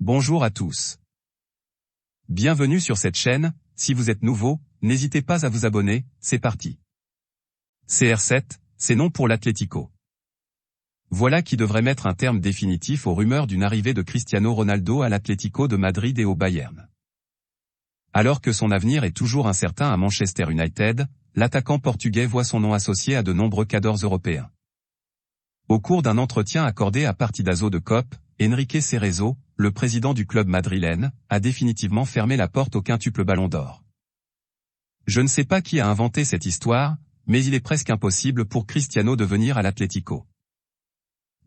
Bonjour à tous. Bienvenue sur cette chaîne, si vous êtes nouveau, n'hésitez pas à vous abonner, c'est parti. CR7, c'est non pour l'Atlético. Voilà qui devrait mettre un terme définitif aux rumeurs d'une arrivée de Cristiano Ronaldo à l'Atlético de Madrid et au Bayern. Alors que son avenir est toujours incertain à Manchester United, l'attaquant portugais voit son nom associé à de nombreux cadors européens. Au cours d'un entretien accordé à Partidazo de COP, Enrique Cerezo, le président du club madrilène, a définitivement fermé la porte au quintuple Ballon d'Or. Je ne sais pas qui a inventé cette histoire, mais il est presque impossible pour Cristiano de venir à l'Atlético.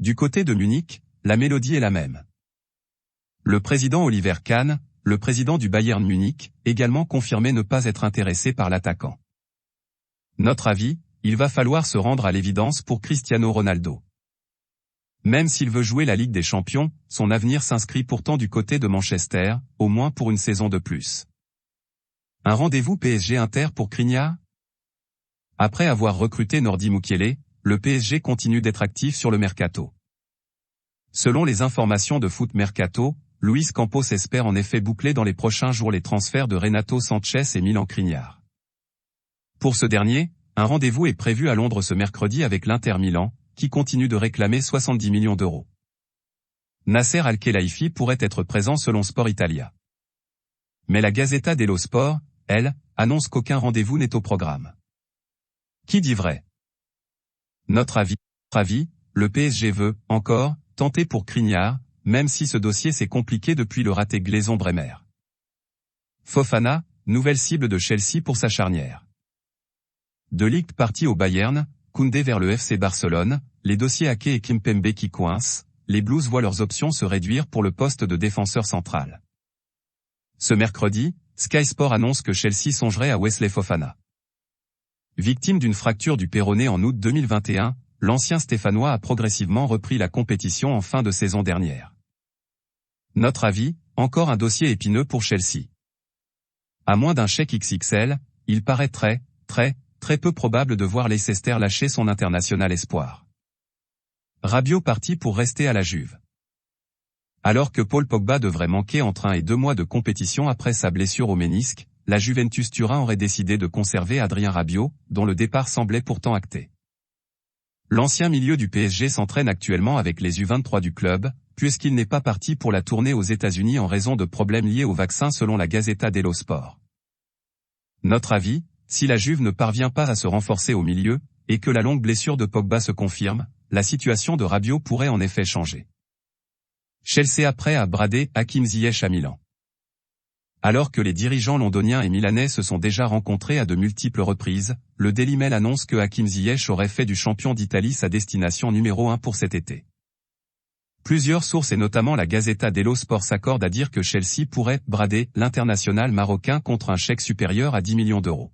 Du côté de Munich, la mélodie est la même. Le président Oliver Kahn, le président du Bayern Munich, également confirmé ne pas être intéressé par l'attaquant. Notre avis, il va falloir se rendre à l'évidence pour Cristiano Ronaldo. Même s'il veut jouer la Ligue des Champions, son avenir s'inscrit pourtant du côté de Manchester, au moins pour une saison de plus. Un rendez-vous PSG-Inter pour Skriniar ? Après avoir recruté Nordi Mukiele, le PSG continue d'être actif sur le mercato. Selon les informations de Foot Mercato, Luis Campos espère en effet boucler dans les prochains jours les transferts de Renato Sanchez et Milan Skriniar. Pour ce dernier, un rendez-vous est prévu à Londres ce mercredi avec l'Inter Milan, qui continue de réclamer 70 millions d'euros. Nasser Al-Khelaifi pourrait être présent selon Sport Italia. Mais la Gazzetta dello Sport, elle, annonce qu'aucun rendez-vous n'est au programme. Qui dit vrai ? Notre avis, le PSG veut, encore, tenter pour Skriniar, même si ce dossier s'est compliqué depuis le raté Glaison-Bremer. Fofana, nouvelle cible de Chelsea pour sa charnière. De Ligt parti au Bayern, Koundé vers le FC Barcelone, les dossiers Ake et Kimpembe qui coincent, les Blues voient leurs options se réduire pour le poste de défenseur central. Ce mercredi, Sky Sport annonce que Chelsea songerait à Wesley Fofana. Victime d'une fracture du péroné en août 2021, l'ancien Stéphanois a progressivement repris la compétition en fin de saison dernière. Notre avis, encore un dossier épineux pour Chelsea. À moins d'un chèque XXL, il paraît très peu probable de voir Leicester lâcher son international espoir. Rabiot parti pour rester à la Juve. Alors que Paul Pogba devrait manquer entre 1 et 2 mois de compétition après sa blessure au ménisque, la Juventus Turin aurait décidé de conserver Adrien Rabiot, dont le départ semblait pourtant acté. L'ancien milieu du PSG s'entraîne actuellement avec les U23 du club, puisqu'il n'est pas parti pour la tournée aux États-Unis en raison de problèmes liés au vaccin selon la Gazzetta dello Sport. Notre avis, si la Juve ne parvient pas à se renforcer au milieu, et que la longue blessure de Pogba se confirme, la situation de Rabiot pourrait en effet changer. Chelsea a prêt à brader Hakim Ziyech à Milan. Alors que les dirigeants londoniens et milanais se sont déjà rencontrés à de multiples reprises, le Daily Mail annonce que Hakim Ziyech aurait fait du champion d'Italie sa destination numéro 1 pour cet été. Plusieurs sources et notamment la Gazzetta dello Sport s'accordent à dire que Chelsea pourrait brader l'international marocain contre un chèque supérieur à 10 millions d'euros.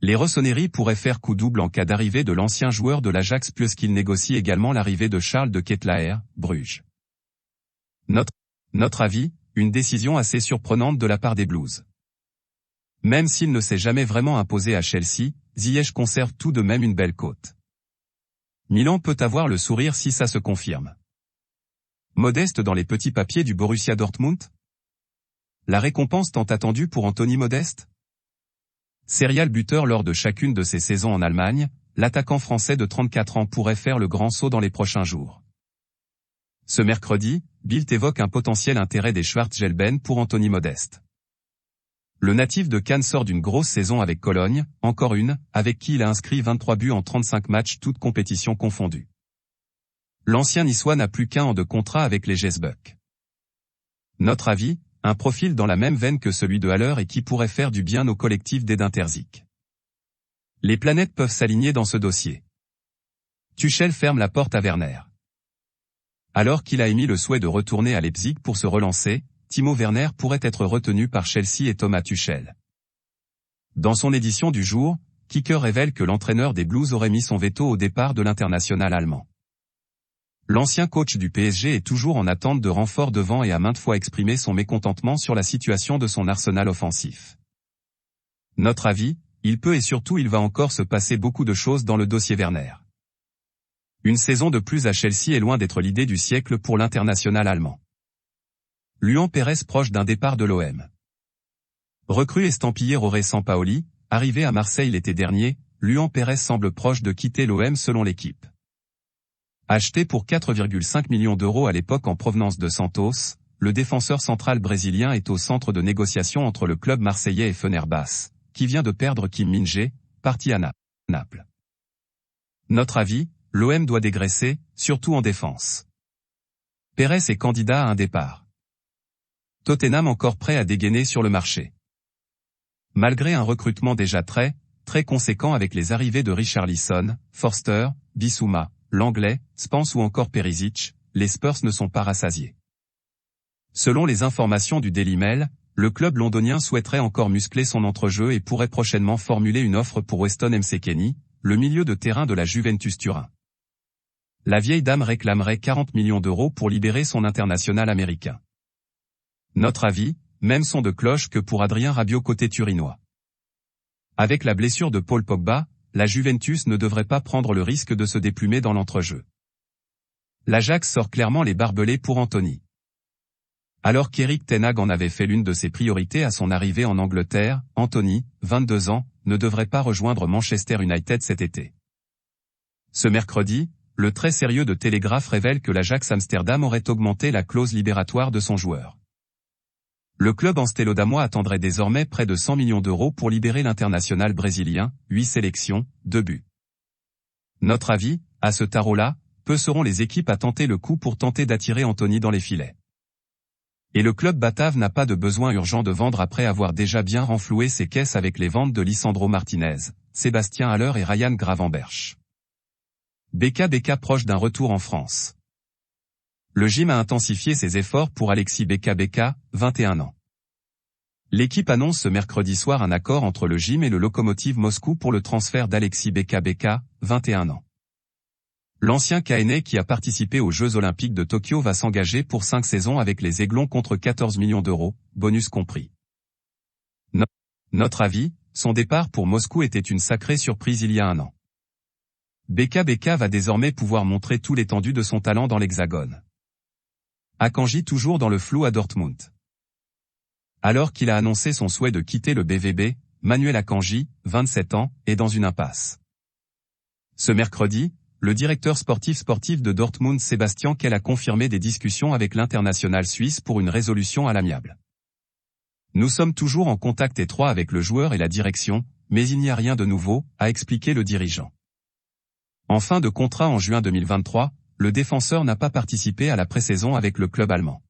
Les Rossoneri pourraient faire coup double en cas d'arrivée de l'ancien joueur de l'Ajax puisqu'il négocie également l'arrivée de Charles de Ketelaere, Bruges. Notre avis, une décision assez surprenante de la part des Blues. Même s'il ne s'est jamais vraiment imposé à Chelsea, Ziyech conserve tout de même une belle cote. Milan peut avoir le sourire si ça se confirme. Modeste dans les petits papiers du Borussia Dortmund ? La récompense tant attendue pour Anthony Modeste ? Serial buteur lors de chacune de ses saisons en Allemagne, l'attaquant français de 34 ans pourrait faire le grand saut dans les prochains jours. Ce mercredi, Bild évoque un potentiel intérêt des Schwarzgelben pour Anthony Modeste. Le natif de Cannes sort d'une grosse saison avec Cologne, encore une, avec qui il a inscrit 23 buts en 35 matchs toutes compétitions confondues. L'ancien niçois n'a plus qu'1 an de contrat avec les Geesbuck. Notre avis, un profil dans la même veine que celui de Haller et qui pourrait faire du bien au collectif d'Edin Terzic. Les planètes peuvent s'aligner dans ce dossier. Tuchel ferme la porte à Werner. Alors qu'il a émis le souhait de retourner à Leipzig pour se relancer, Timo Werner pourrait être retenu par Chelsea et Thomas Tuchel. Dans son édition du jour, Kicker révèle que l'entraîneur des Blues aurait mis son veto au départ de l'international allemand. L'ancien coach du PSG est toujours en attente de renfort devant et a maintes fois exprimé son mécontentement sur la situation de son arsenal offensif. Notre avis, il peut et surtout il va encore se passer beaucoup de choses dans le dossier Werner. Une saison de plus à Chelsea est loin d'être l'idée du siècle pour l'international allemand. Luan Pérez proche d'un départ de l'OM. Recrue estampillé Roré Sampaoli, arrivé à Marseille l'été dernier, Luan Pérez semble proche de quitter l'OM selon l'équipe. Acheté pour 4,5 millions d'euros à l'époque en provenance de Santos, le défenseur central brésilien est au centre de négociations entre le club marseillais et Fenerbahçe, qui vient de perdre Kim Min-jae, parti à Naples. Notre avis, l'OM doit dégraisser, surtout en défense. Pérez est candidat à un départ. Tottenham encore prêt à dégainer sur le marché. Malgré un recrutement déjà très conséquent avec les arrivées de Richarlison, Forster, Bissouma, Langlais, Spence ou encore Perisic, les Spurs ne sont pas rassasiés. Selon les informations du Daily Mail, le club londonien souhaiterait encore muscler son entrejeu et pourrait prochainement formuler une offre pour Weston McKennie, le milieu de terrain de la Juventus Turin. La vieille dame réclamerait 40 millions d'euros pour libérer son international américain. Notre avis, même son de cloche que pour Adrien Rabiot côté turinois. Avec la blessure de Paul Pogba, la Juventus ne devrait pas prendre le risque de se déplumer dans l'entrejeu. L'Ajax sort clairement les barbelés pour Anthony. Alors qu'Erik ten Hag en avait fait l'une de ses priorités à son arrivée en Angleterre, Anthony, 22 ans, ne devrait pas rejoindre Manchester United cet été. Ce mercredi, le très sérieux de Télégraphe révèle que l'Ajax Amsterdam aurait augmenté la clause libératoire de son joueur. Le club anstellodamois attendrait désormais près de 100 millions d'euros pour libérer l'international brésilien, 8 sélections, 2 buts. Notre avis, à ce tarot-là, peu seront les équipes à tenter le coup pour tenter d'attirer Anthony dans les filets. Et le club batave n'a pas de besoin urgent de vendre après avoir déjà bien renfloué ses caisses avec les ventes de Lisandro Martinez, Sébastien Haller et Ryan Gravenberch. BK proche d'un retour en France. Le gym a intensifié ses efforts pour Alexis BK, 21 ans. L'équipe annonce ce mercredi soir un accord entre le gym et le Lokomotiv Moscou pour le transfert d'Alexis BK, 21 ans. L'ancien Caennais qui a participé aux Jeux Olympiques de Tokyo va s'engager pour 5 saisons avec les Aiglons contre 14 millions d'euros, bonus compris. Notre avis, son départ pour Moscou était une sacrée surprise il y a un an. BK va désormais pouvoir montrer tout l'étendue de son talent dans l'Hexagone. Akanji toujours dans le flou à Dortmund. Alors qu'il a annoncé son souhait de quitter le BVB, Manuel Akanji, 27 ans, est dans une impasse. Ce mercredi, le directeur sportif de Dortmund Sébastien Kehl a confirmé des discussions avec l'international suisse pour une résolution à l'amiable. Nous sommes toujours en contact étroit avec le joueur et la direction, mais il n'y a rien de nouveau, a expliqué le dirigeant. En fin de contrat en juin 2023, le défenseur n'a pas participé à la pré-saison avec le club allemand.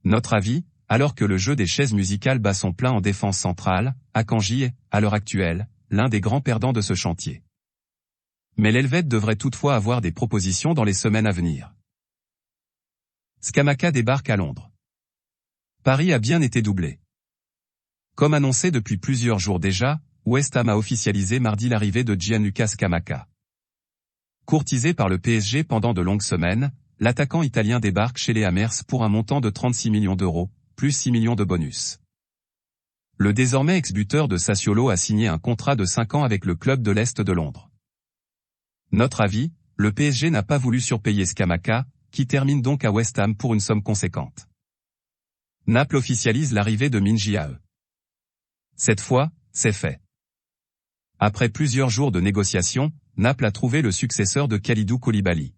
Notre avis, alors que le jeu des chaises musicales bat son plein en défense centrale, Akanji est, à l'heure actuelle, l'un des grands perdants de ce chantier. Mais l'Helvète devrait toutefois avoir des propositions dans les semaines à venir. Scamacca débarque à Londres. Paris a bien été doublé. Comme annoncé depuis plusieurs jours déjà, West Ham a officialisé mardi l'arrivée de Gianluca Scamacca. Courtisé par le PSG pendant de longues semaines, l'attaquant italien débarque chez les Hammers pour un montant de 36 millions d'euros, plus 6 millions de bonus. Le désormais ex-buteur de Sassuolo a signé un contrat de 5 ans avec le club de l'Est de Londres. Notre avis, le PSG n'a pas voulu surpayer Scamacca, qui termine donc à West Ham pour une somme conséquente. Naples officialise l'arrivée de Min-jae. Cette fois, c'est fait. Après plusieurs jours de négociations, Naples a trouvé le successeur de Kalidou Koulibaly.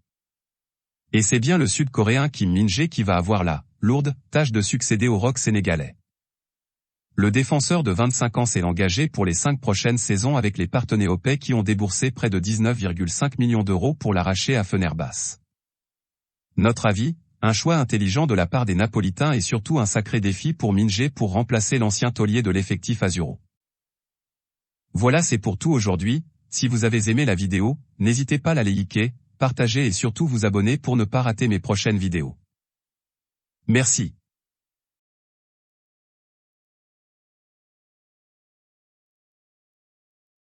Et c'est bien le Sud-Coréen Kim Min-jae qui va avoir la lourde tâche de succéder au rock sénégalais. Le défenseur de 25 ans s'est engagé pour les 5 prochaines saisons avec les Partenaires qui ont déboursé près de 19,5 millions d'euros pour l'arracher à Fenerbahçe. Notre avis, un choix intelligent de la part des Napolitains et surtout un sacré défi pour Min-jae pour remplacer l'ancien taulier de l'effectif Azuro. Voilà, c'est pour tout aujourd'hui. Si vous avez aimé la vidéo, n'hésitez pas à la liker, partager et surtout vous abonner pour ne pas rater mes prochaines vidéos. Merci.